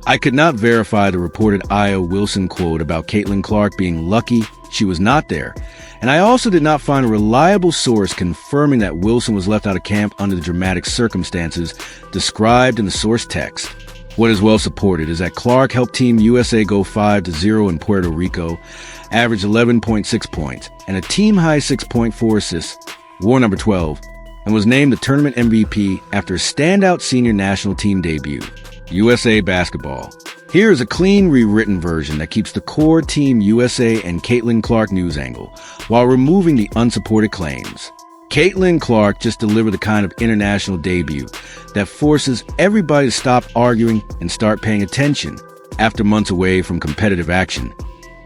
I could not verify the reported Io Wilson quote about Caitlin Clark being lucky she was not there, and I also did not find a reliable source confirming that Wilson was left out of camp under the dramatic circumstances described in the source text. What is well supported is that Clark helped Team USA go 5-0 in Puerto Rico, averaged 11.6 points, and a team-high 6.4 assists, wore number 12, and was named the tournament MVP after a standout senior national team debut. USA Basketball. Here is a clean, rewritten version that keeps the core Team USA and Caitlin Clark news angle, while removing the unsupported claims. Caitlin Clark just delivered the kind of international debut that forces everybody to stop arguing and start paying attention after months away from competitive action.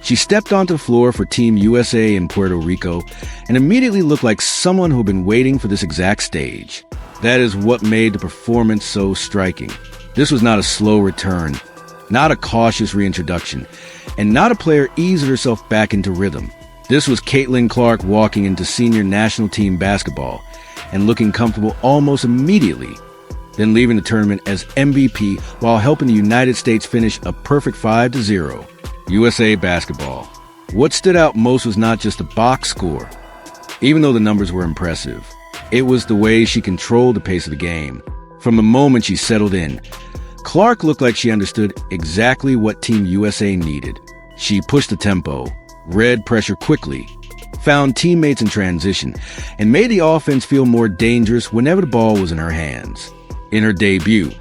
She stepped onto the floor for Team USA in Puerto Rico and immediately looked like someone who had been waiting for this exact stage. That is what made the performance so striking. This was not a slow return, not a cautious reintroduction, and not a player easing herself back into rhythm. This was Caitlin Clark walking into senior national team basketball and looking comfortable almost immediately, then leaving the tournament as MVP while helping the United States finish a perfect 5-0. USA Basketball. What stood out most was not just the box score, even though the numbers were impressive. It was the way she controlled the pace of the game. From the moment she settled in, Clark looked like she understood exactly what Team USA needed. She pushed the tempo, read pressure quickly, found teammates in transition, and made the offense feel more dangerous whenever the ball was in her hands. In her debut,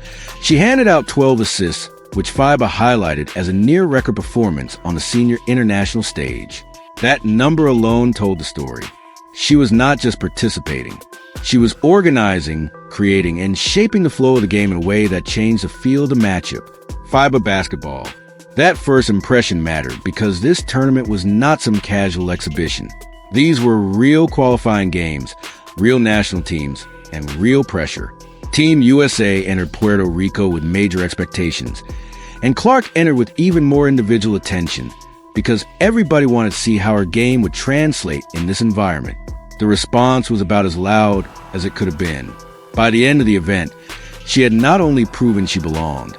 she handed out 12 assists, which FIBA highlighted as a near-record performance on the senior international stage. That number alone told the story. She was not just participating. She was organizing, creating, and shaping the flow of the game in a way that changed the feel of the matchup. FIBA Basketball. That first impression mattered because this tournament was not some casual exhibition. These were real qualifying games, real national teams, and real pressure. Team USA entered Puerto Rico with major expectations, and Clark entered with even more individual attention because everybody wanted to see how her game would translate in this environment. The response was about as loud as it could have been. By the end of the event, she had not only proven she belonged,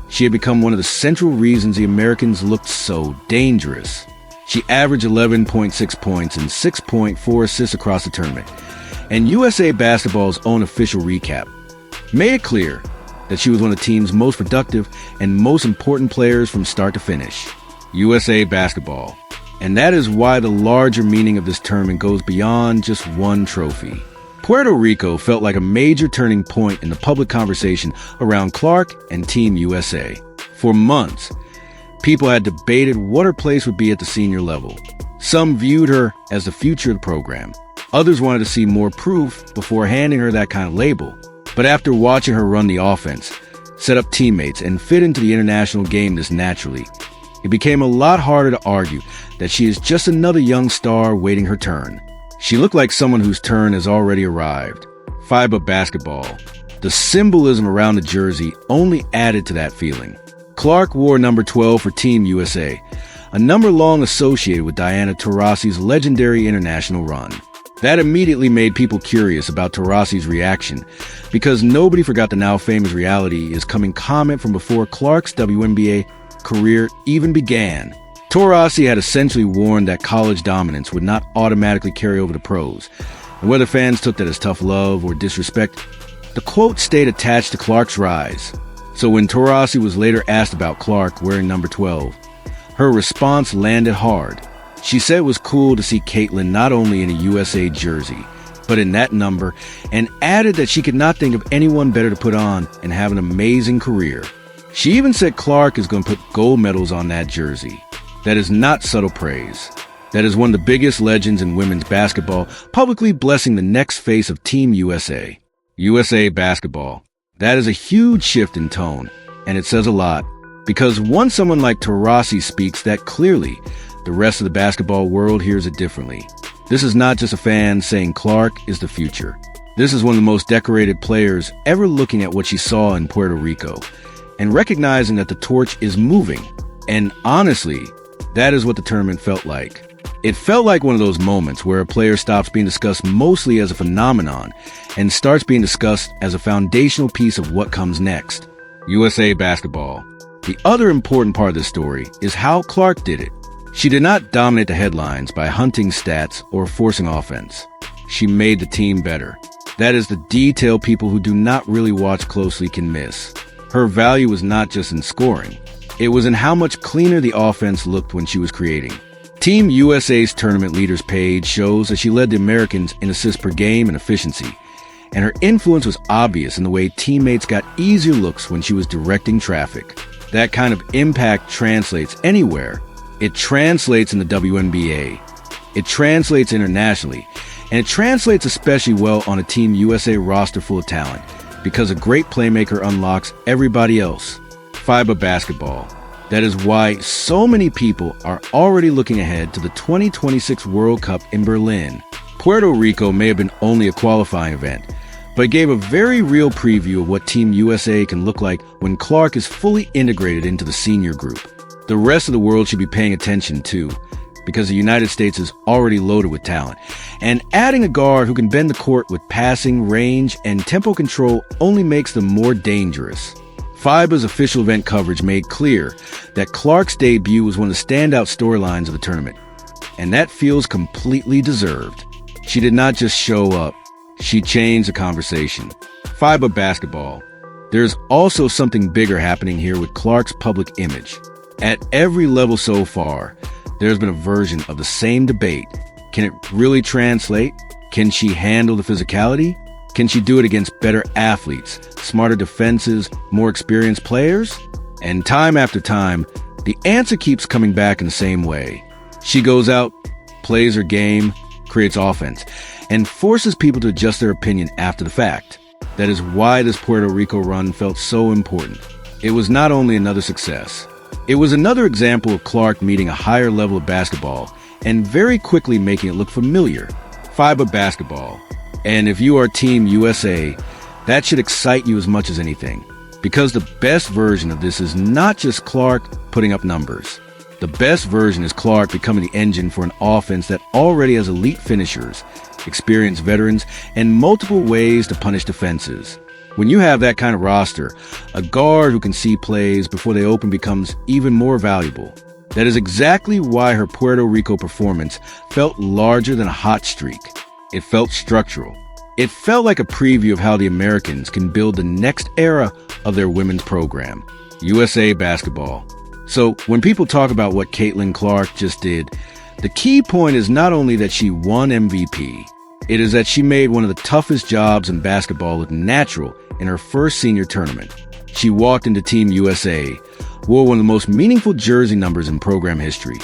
she had become one of the central reasons the Americans looked so dangerous. She averaged 11.6 points and 6.4 assists across the tournament, and USA Basketball's own official recap made it clear that she was one of the team's most productive and most important players from start to finish. USA Basketball. And that is why the larger meaning of this tournament goes beyond just one trophy. Puerto Rico felt like a major turning point in the public conversation around Clark and Team USA. For months, people had debated what her place would be at the senior level. Some viewed her as the future of the program. Others wanted to see more proof before handing her that kind of label. But after watching her run the offense, set up teammates, and fit into the international game this naturally, it became a lot harder to argue that she is just another young star waiting her turn. She looked like someone whose turn has already arrived. FIBA Basketball. The symbolism around the jersey only added to that feeling. Clark wore number 12 for Team USA, a number long associated with Diana Taurasi's legendary international run. That immediately made people curious about Taurasi's reaction, because nobody forgot the now famous Reality is Coming comment from before Clark's WNBA career even began. Taurasi had essentially warned that college dominance would not automatically carry over to pros, and whether fans took that as tough love or disrespect, the quote stayed attached to Clark's rise. So when Taurasi was later asked about Clark wearing number 12, her response landed hard. She said it was cool to see Caitlin not only in a USA jersey, but in that number, and added that she could not think of anyone better to put on and have an amazing career. She even said Clark is going to put gold medals on that jersey. That is not subtle praise. That is one of the biggest legends in women's basketball, publicly blessing the next face of Team USA. USA Basketball. That is a huge shift in tone, and it says a lot, because once someone like Taurasi speaks that clearly, the rest of the basketball world hears it differently. This is not just a fan saying Clark is the future. This is one of the most decorated players ever looking at what she saw in Puerto Rico and recognizing that the torch is moving. And honestly, that is what the tournament felt like. It felt like one of those moments where a player stops being discussed mostly as a phenomenon and starts being discussed as a foundational piece of what comes next. USA Basketball. The other important part of this story is how Clark did it. She did not dominate the headlines by hunting stats or forcing offense. She made the team better. That is the detail people who do not really watch closely can miss. Her value was not just in scoring. It was in how much cleaner the offense looked when she was creating. Team USA's tournament leaders page shows that she led the Americans in assists per game and efficiency, and her influence was obvious in the way teammates got easier looks when she was directing traffic. That kind of impact translates anywhere. It translates in the WNBA. It translates internationally, and it translates especially well on a Team USA roster full of talent, because a great playmaker unlocks everybody else. FIBA basketball. That is why so many people are already looking ahead to the 2026 World Cup in Berlin. Puerto Rico may have been only a qualifying event, but it gave a very real preview of what Team USA can look like when Clark is fully integrated into the senior group. The rest of the world should be paying attention too, because the United States is already loaded with talent. And adding a guard who can bend the court with passing, range, and tempo control only makes them more dangerous. FIBA's official event coverage made clear that Clark's debut was one of the standout storylines of the tournament. And that feels completely deserved. She did not just show up, she changed the conversation. FIBA basketball. There's also something bigger happening here with Clark's public image. At every level so far, there's been a version of the same debate. Can it really translate? Can she handle the physicality? Can she do it against better athletes, smarter defenses, more experienced players? And time after time, the answer keeps coming back in the same way. She goes out, plays her game, creates offense, and forces people to adjust their opinion after the fact. That is why this Puerto Rico run felt so important. It was not only another success, it was another example of Clark meeting a higher level of basketball and very quickly making it look familiar. FIBA basketball. And if you are Team USA, that should excite you as much as anything. Because the best version of this is not just Clark putting up numbers. The best version is Clark becoming the engine for an offense that already has elite finishers, experienced veterans, and multiple ways to punish defenses. When you have that kind of roster, a guard who can see plays before they open becomes even more valuable. That is exactly why her Puerto Rico performance felt larger than a hot streak. It felt structural. It felt like a preview of how the Americans can build the next era of their women's program, USA basketball. So when people talk about what Caitlin Clark just did, the key point is not only that she won MVP, it is that she made one of the toughest jobs in basketball look natural in her first senior tournament. She walked into Team USA, wore one of the most meaningful jersey numbers in program history,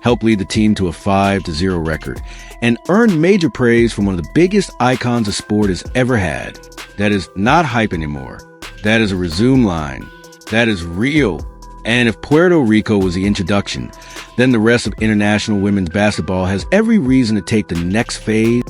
helped lead the team to a 5-0 record, and earned major praise from one of the biggest icons the sport has ever had. That is not hype anymore. That is a resume line. That is real. And if Puerto Rico was the introduction, then the rest of international women's basketball has every reason to take the next phase